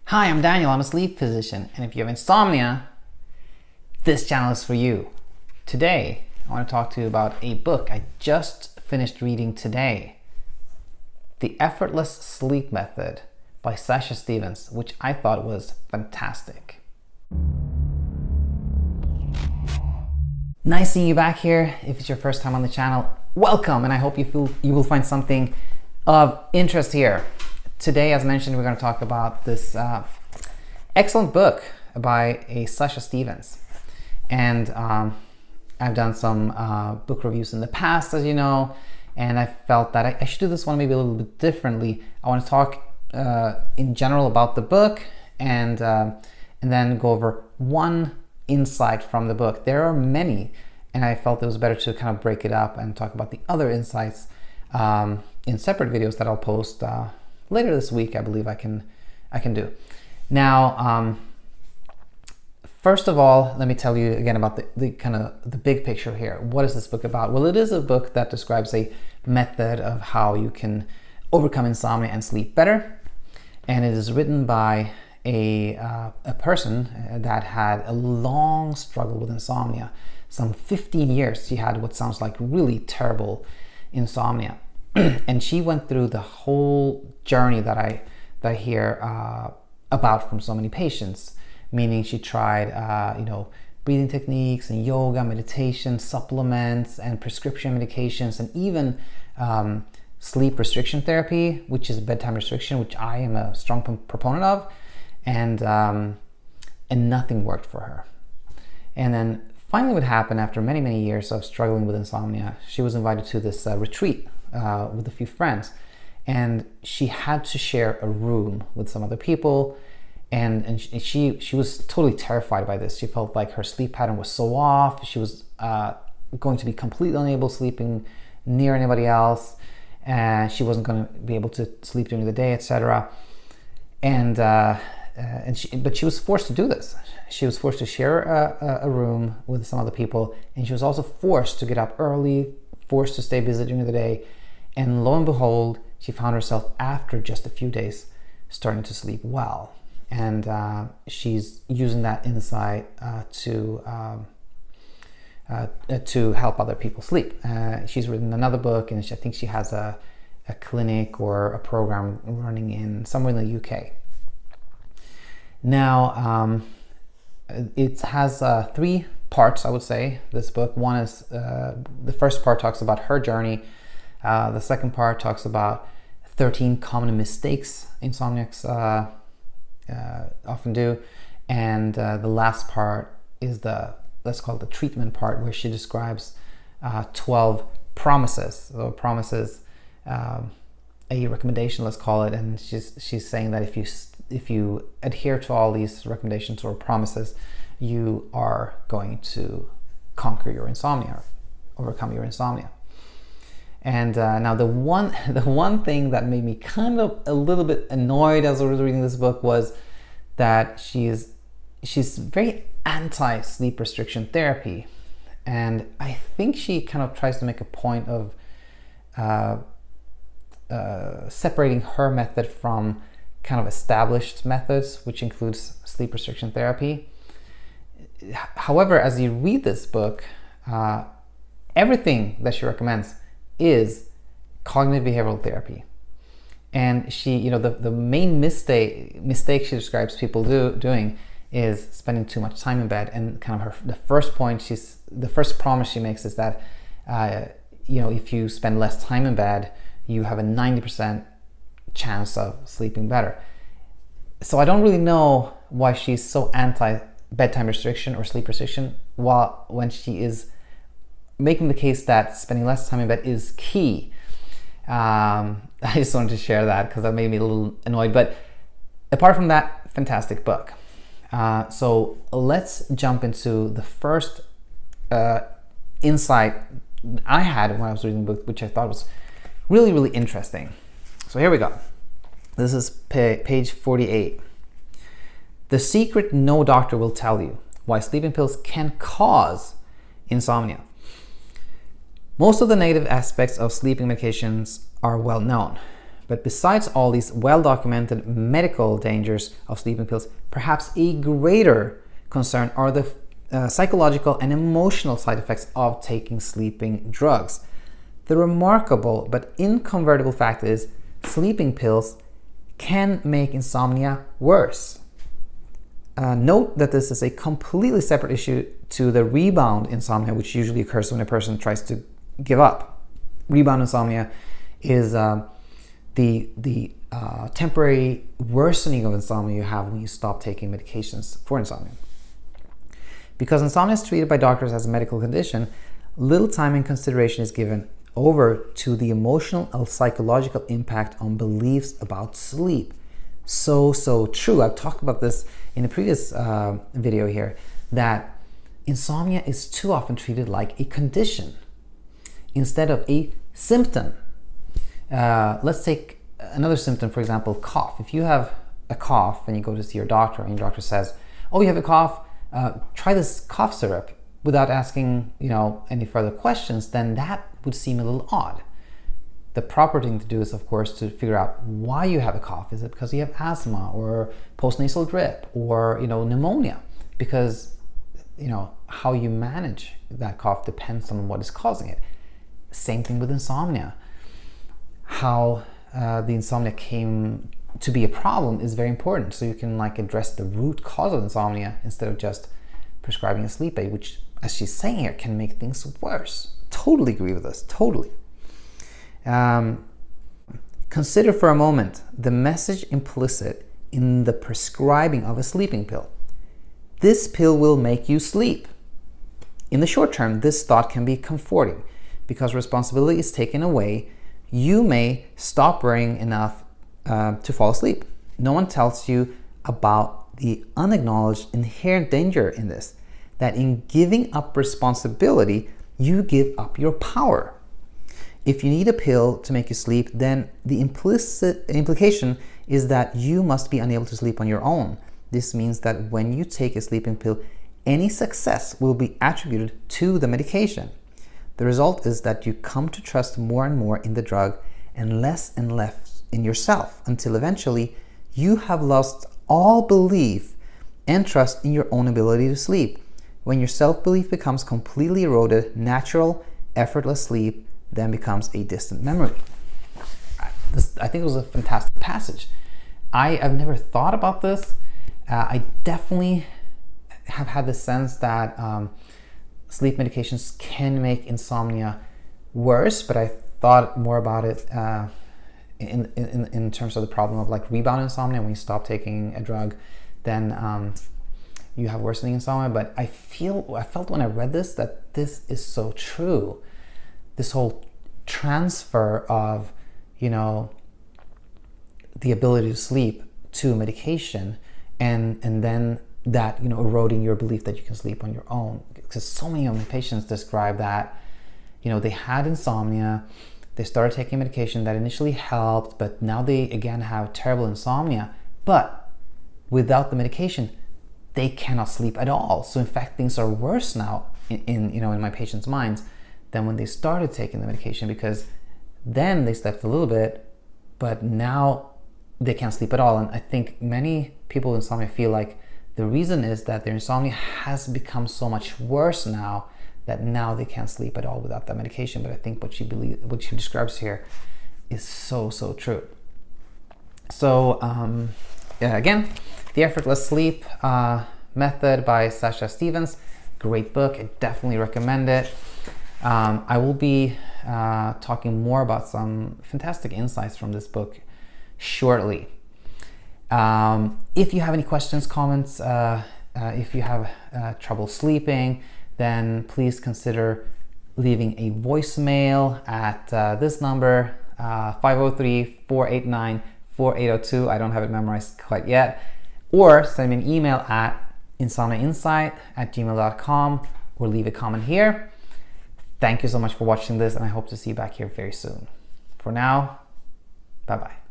Hi, I'm Daniel. I'm a sleep physician, and if you have insomnia, this channel is for you. Today, I want to talk to you about a book I just finished reading today, The Effortless Sleep Method by Sasha Stephens, which I thought was fantastic. Nice seeing you back here. If it's your first time on the channel, welcome, and I hope you will find something of interest here. Today, as mentioned, we're going to talk about this excellent book by a Sasha Stephens. And I've done some book reviews in the past, as you know, and I felt that I should do this one maybe a little bit differently. I want to talk in general about the book and then go over one insight from the book. There are many, and I felt it was better to kind of break it up and talk about the other insights in separate videos that I'll post later this week. I believe I can do. Now, first of all, let me tell you again about the kind of the big picture here. What is this book about? Well, it is a book that describes a method of how you can overcome insomnia and sleep better, and it is written by a person that had a long struggle with insomnia. Some 15 years she had what sounds like really terrible insomnia. And she went through the whole journey that I hear about from so many patients, meaning she tried breathing techniques and yoga, meditation, supplements and prescription medications, and even sleep restriction therapy, which is bedtime restriction, which I am a strong proponent of, and nothing worked for her. And then finally what happened, after many years of struggling with insomnia, she was invited to this retreat with a few friends, and she had to share a room with some other people, and she was totally terrified by this. She felt like her sleep pattern was so off. She was going to be completely unable sleeping near anybody else, and she wasn't going to be able to sleep during the day, etc. But she was forced to do this. She was forced to share a room with some other people, and she was also forced to get up early, forced to stay busy during the day. And lo and behold, she found herself after just a few days starting to sleep well. And she's using that insight to help other people sleep. She's written another book, and I think she has a clinic or a program running in somewhere in the UK. Now, it has 3 parts, I would say, this book. One is, the first part talks about her journey. The second part talks about 13 common mistakes insomniacs often do. And the last part is let's call it the treatment part, where she describes 12 promises. So promises, a recommendation, let's call it. And she's saying that if you adhere to all these recommendations or promises, you are going to conquer your insomnia, overcome your insomnia. And now the one thing that made me kind of a little bit annoyed as I was reading this book was that she's very anti sleep restriction therapy, and I think she kind of tries to make a point of separating her method from kind of established methods, which includes sleep restriction therapy. However, as you read this book, everything that she recommends is cognitive behavioral therapy. And she, the main mistake she describes people doing is spending too much time in bed. And kind of the first promise she makes is that if you spend less time in bed, you have a 90% chance of sleeping better. So I don't really know why she's so anti bedtime restriction or sleep restriction, when she is making the case that spending less time in bed is key. I just wanted to share that because that made me a little annoyed. But apart from that, fantastic book. So let's jump into the first insight I had when I was reading the book, which I thought was really interesting. So here we go. This is page 48. The secret no doctor will tell you: why sleeping pills can cause insomnia. Most of the negative aspects of sleeping medications are well known. But besides all these well-documented medical dangers of sleeping pills, perhaps a greater concern are the psychological and emotional side effects of taking sleeping drugs. The remarkable but incontrovertible fact is sleeping pills can make insomnia worse. Note that this is a completely separate issue to the rebound insomnia, which usually occurs when a person tries to give up. Rebound insomnia is the temporary worsening of insomnia you have when you stop taking medications for insomnia. Because insomnia is treated by doctors as a medical condition, little time and consideration is given over to the emotional and psychological impact on beliefs about sleep. So true. I've talked about this in a previous video here, that insomnia is too often treated like a condition instead of a symptom. Let's take another symptom, for example, cough. If you have a cough and you go to see your doctor and your doctor says, oh, you have a cough, try this cough syrup, without asking, any further questions, then that would seem a little odd. The proper thing to do is, of course, to figure out why you have a cough. Is it because you have asthma or postnasal drip or, pneumonia? Because, how you manage that cough depends on what is causing it. Same thing with insomnia. How the insomnia came to be a problem is very important. So you can address the root cause of insomnia instead of just prescribing a sleep aid, which, as she's saying here, can make things worse. Totally agree with this, totally. Consider for a moment the message implicit in the prescribing of a sleeping pill. This pill will make you sleep. In the short term, this thought can be comforting because responsibility is taken away. You may stop worrying enough to fall asleep. No one tells you about the unacknowledged inherent danger in this, that in giving up responsibility, you give up your power. If you need a pill to make you sleep, then the implication is that you must be unable to sleep on your own. This means that when you take a sleeping pill, any success will be attributed to the medication. The result is that you come to trust more and more in the drug and less in yourself, until eventually you have lost all belief and trust in your own ability to sleep. When your self-belief becomes completely eroded, natural, effortless sleep then becomes a distant memory. I think it was a fantastic passage. I've never thought about this. I definitely have had the sense that sleep medications can make insomnia worse, but I thought more about it in terms of the problem of rebound insomnia. When you stop taking a drug, then you have worsening insomnia. But I felt when I read this that this is so true. This whole transfer of, the ability to sleep to medication, and then that, eroding your belief that you can sleep on your own. Because so many of my patients describe that, they had insomnia, they started taking medication that initially helped, but now they again have terrible insomnia. But without the medication, they cannot sleep at all. So in fact, things are worse now in my patients' minds than when they started taking the medication, because then they slept a little bit, but now they can't sleep at all. And I think many people with insomnia feel like the reason is that their insomnia has become so much worse now that now they can't sleep at all without that medication. But I think what she describes here is so true. So again, The Effortless Sleep Method by Sasha Stephens. Great book. I definitely recommend it. I will be talking more about some fantastic insights from this book shortly. If you have any questions, comments, if you have trouble sleeping, then please consider leaving a voicemail at this number, 503-489-4802. I don't have it memorized quite yet. Or send me an email at insomniainsight@gmail.com, or leave a comment here. Thank you so much for watching this, and I hope to see you back here very soon. For now, bye-bye.